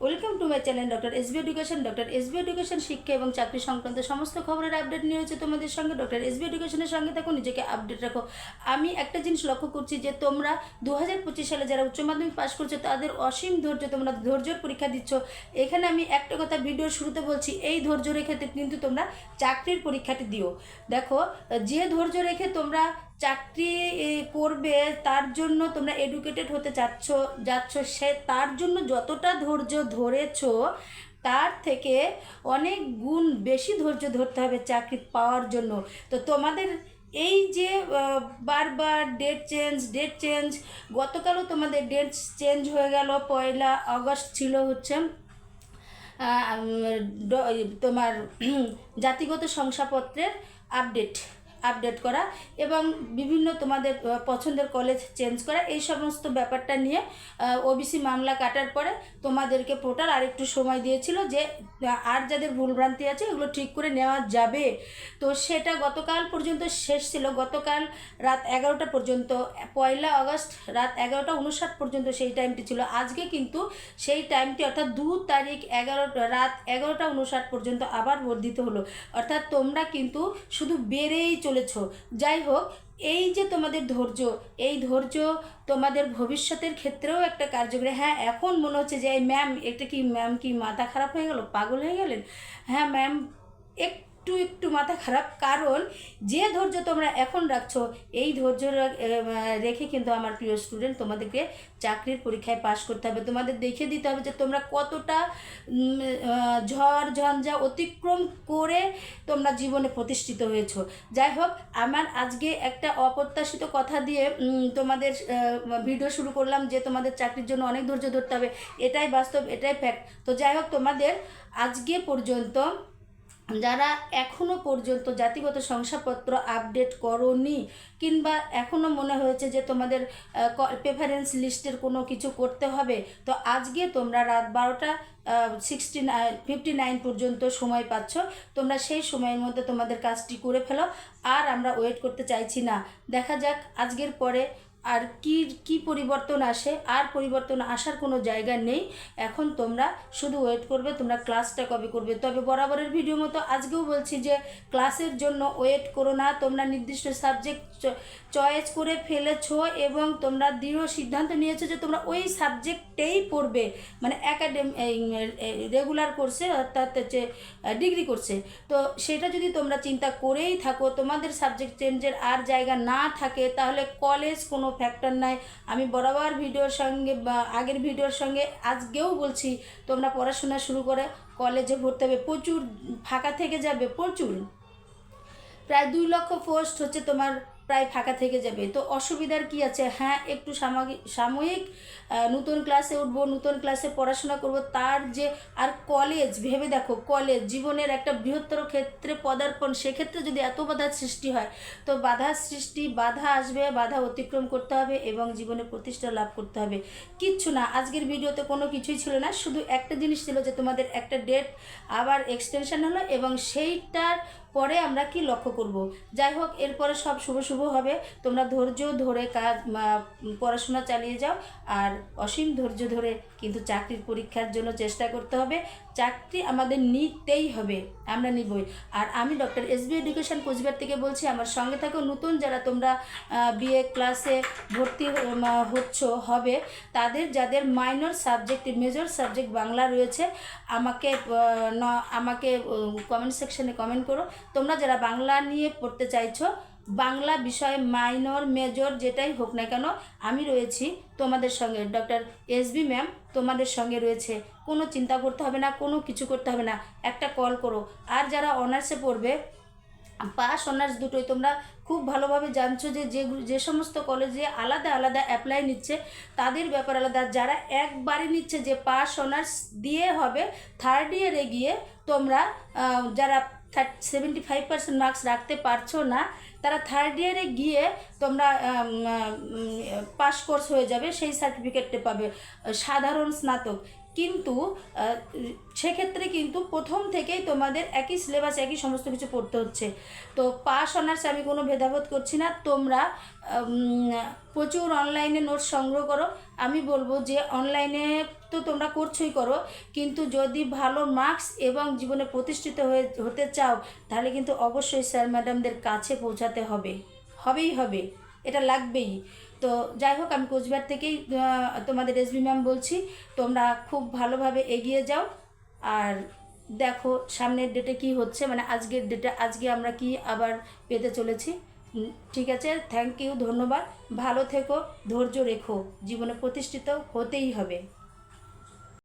Welcome to my channel doctor SB education. Doctor SB education শিক্ষা এবং চাকরি সংক্রান্ত সমস্ত খবরের আপডেট নিয়ে হচ্ছে তোমাদের সঙ্গে। ডক্টর এসবি এডুকেশনের সঙ্গে থাকো, নিজেকে আপডেট রাখো। আমি একটা জিনিস লক্ষ্য করছি যে তোমরা 2025 সালে যারা উচ্চ মাধ্যমিক পাশ করছো তাদের অসীম ধৈর্য, তোমরা ধৈর্যের পরীক্ষা দিচ্ছ। এখানে আমি একটা কথা ভিডিওর শুরুতে বলছি, এই ধৈর্য রেখে কিন্তু তোমরা চাকরির পরীক্ষাটি দিও। দেখো, যে ধৈর্য রেখে তোমরা চাকরি করবে, তার জন্য তোমরা এডুকেটেড হতে যাচ্ছ, সে তার জন্য যতটা ধৈর্য ধরেছো তার থেকে অনেক গুণ বেশি ধৈর্য ধরতে হবে চাকরি পাওয়ার জন্য। তো তোমাদের এই যে বারবার ডেট চেঞ্জ, গতকালও তোমাদের ডেট চেঞ্জ হয়ে গেল। 1 আগস্ট ছিল হচ্ছে তোমার জাতিগত শংসাপত্রের আপডেট করা এবং বিভিন্ন তোমাদের পছন্দের কলেজ চেঞ্জ করা, এই সমস্ত ব্যাপারটা নিয়ে ওবিসি মামলা কাটার পরে তোমাদেরকে পোর্টাল আর একটু সময় দিয়েছিল যে আর যাদের ভুলভ্রান্তি আছে এগুলো ঠিক করে নেওয়া যাবে। তো সেটা গতকাল পর্যন্ত শেষ ছিল, গতকাল রাত 11টা পর্যন্ত, 1 আগস্ট রাত 11টা 59 পর্যন্ত সেই টাইমটি ছিল। আজকে কিন্তু সেই টাইমটি অর্থাৎ 2 তারিখ রাত 11টা 59 পর্যন্ত আবার বর্ধিত হলো। অর্থাৎ তোমরা কিন্তু শুধু বেড়েই চলেছ। যাই হোক, এই যে তোমাদের ধৈর্য, এই ধৈর্য তোমাদের ভবিষ্যতের ক্ষেত্রেও একটা কার্যকরী। হ্যাঁ, এখন মনে হচ্ছে যে এই ম্যাম, এটা কি ম্যাম কি মাথা খারাপ হয়ে গেল, পাগল হয়ে গেলেন? হ্যাঁ ম্যাম, একটু মাথা খারাপ, কারণ যে ধৈর্য তোমরা এখন রাখছো এই ধৈর্য রেখে কিন্তু আমার প্রিয় স্টুডেন্ট তোমাদেরকে চাকরির পরীক্ষায় পাশ করতে হবে। তোমাদের দেখিয়ে দিতে হবে যে তোমরা কতটা ঝড় ঝঞ্ঝা অতিক্রম করে তোমরা জীবনে প্রতিষ্ঠিত হয়েছো। যাই হোক, আমার আজকে একটা অপ্রত্যাশিত কথা দিয়ে তোমাদের ভিডিও শুরু করলাম যে তোমাদের চাকরির জন্য অনেক ধৈর্য ধরতে হবে। এটাই বাস্তব, এটাই ফ্যাক্ট। তো যাই হোক, তোমাদের আজকে পর্যন্ত যারা এখনও পর্যন্ত জাতিগত শংসাপত্র আপডেট করোনি, কিংবা এখনও মনে হয়েছে যে তোমাদের প্রেফারেন্স লিস্টের কোনো কিছু করতে হবে, তো আজকে তোমরা রাত 12টা 59 পর্যন্ত সময় পাচ্ছ। তোমরা সেই সময়ের মধ্যে তোমাদের কাজটি করে ফেলো। আর আমরা ওয়েট করতে চাইছি না, দেখা যাক আজকের পরে আর কি পরিবর্তন আসে। আর পরিবর্তন আসার কোনো জায়গা নেই। এখন তোমরা শুধু ওয়েট করবে তোমরা ক্লাসটা কবে করবে। তবে বরাবরের ভিডিও মতো আজকেও বলছি যে ক্লাসের জন্য ওয়েট করো না। তোমরা নির্দিষ্ট সাবজেক্ট চয়েস করে ফেলেছো এবং তোমরা দৃঢ় সিদ্ধান্ত নিয়েছো যে তোমরা ওই সাবজেক্টেই পড়বে, মানে রেগুলার কোর্সে, অর্থাৎ হচ্ছে ডিগ্রি কোর্সে। তো সেটা যদি তোমরা চিন্তা করেই থাকো, তোমাদের সাবজেক্ট চেঞ্জের আর জায়গা না থাকে, তাহলে কলেজ কোনো ফ্যাক্টর নাই। আমি বরাবর ভিডিওর সঙ্গে বা আগের ভিডিওর সঙ্গে আজকেও বলছি, তোমরা পড়াশোনা শুরু করে কলেজে ভর্তি হবে। প্রচুর ফাঁকা থেকে যাবে, প্রচুর, প্রায় 2 লক্ষ পোস্ট হচ্ছে তোমার প্রায় ফাঁকা থেকে যাবে। তো অসুবিধার কি আছে? হ্যাঁ, একটু সাময়িক নতুন ক্লাসে উঠবো, নতুন ক্লাসে পড়াশোনা করব, তার যে আর কলেজ ভেবে দেখো, কলেজ জীবনের একটা বৃহত্তর ক্ষেত্রে পদার্পণ, সেক্ষেত্রে যদি এত বাধার সৃষ্টি হয়, তো বাধা আসবে, বাধা অতিক্রম করতে হবে এবং জীবনে প্রতিষ্ঠা লাভ করতে হবে। কিচ্ছু না, আজকের ভিডিওতে কোনো কিছুই ছিল না, শুধু একটা জিনিস ছিল যে তোমাদের একটা ডেট আবার এক্সটেনশন হলো এবং সেইটার পরে আমরা কি লক্ষ্য করব। যাই হোক, এরপরে সব শুভ হবে। তোমরা ধৈর্য ধরে পড়াশোনা চালিয়ে যাও, আর অসীম ধৈর্য ধরে কিন্তু চাকরির পরীক্ষার জন্য চেষ্টা করতে হবে। চাকরি আমাদের নিতেই হবে, আমরা নিবই। আর আমি ডক্টর এসবি এডুকেশন কোচবিহার থেকে বলছি, আমার সঙ্গে থাকো। নতুন যারা তোমরা বিএ ক্লাসে ভর্তি হবে, যাদের minor subject, major subject Bangla রয়েছে, আমাকে কমেন্ট সেকশনে কমেন্ট করো। তোমরা যারা বাংলা নিয়ে পড়তে চাইছো, বাংলা বিষয় মাইনর মেজর যেটাই হোক না কেন, আমি রয়েছি তোমাদের সঙ্গে। ডক্টর এসবি ম্যাম তোমাদের সঙ্গে রয়েছে। কোনো চিন্তা করতে হবে না, কোনো কিছু করতে হবে না, একটা কল করো। আর যারা অনার্সে পড়বে, পাস অনার্স দুটোই তোমরা খুব ভালোভাবে জানছো যে যে সমস্ত কলেজে আলাদা আলাদা অ্যাপ্লাই নিচ্ছে তাদের ব্যাপার আলাদা। যারা একবারে নিচ্ছে যে পাস অনার্স দিয়ে হবে, থার্ড ইয়ারে গিয়ে তোমরা যারা 75% মার্কস রাখতে পারছো না, তারা থার্ড ইয়ারে গিয়ে তোমরা পাস কোর্স হয়ে যাবে, সেই সার্টিফিকেটটা পাবে, সাধারণ স্নাতক। কিন্তু সেক্ষেত্রে কিন্তু প্রথম থেকেই তোমাদের একই সিলেবাস একই সমস্ত কিছু পড়তে হচ্ছে। তো পাস অনার্স আমি কোনো ভেদাভেদ করছি না, তোমরা প্রচুর অনলাইনে নোটস সংগ্রহ করো। আমি বলবো যে অনলাইনে তো তোমরা করছোই করো, কিন্তু যদি ভালো মার্কস এবং জীবনে প্রতিষ্ঠিত হতে চাও তাহলে কিন্তু অবশ্যই স্যার ম্যাডামদের কাছে পৌঁছাতে হবেই হবে, এটা লাগবেই। তো যাই হোক, আমি কোচবিহার থেকেই তোমাদের এসবি ম্যাম বলছি, তোমরা খুব ভালোভাবে এগিয়ে যাও। আর দেখো সামনের ডেটে কি হচ্ছে, মানে আজকের ডেটে আজকে আমরা কি আবার পেতে চলেছি। ঠিক আছে, থ্যাংক ইউ, ধন্যবাদ। ভালো থেকো, ধৈর্য রেখো, জীবনে প্রতিষ্ঠিত হতেই হবে।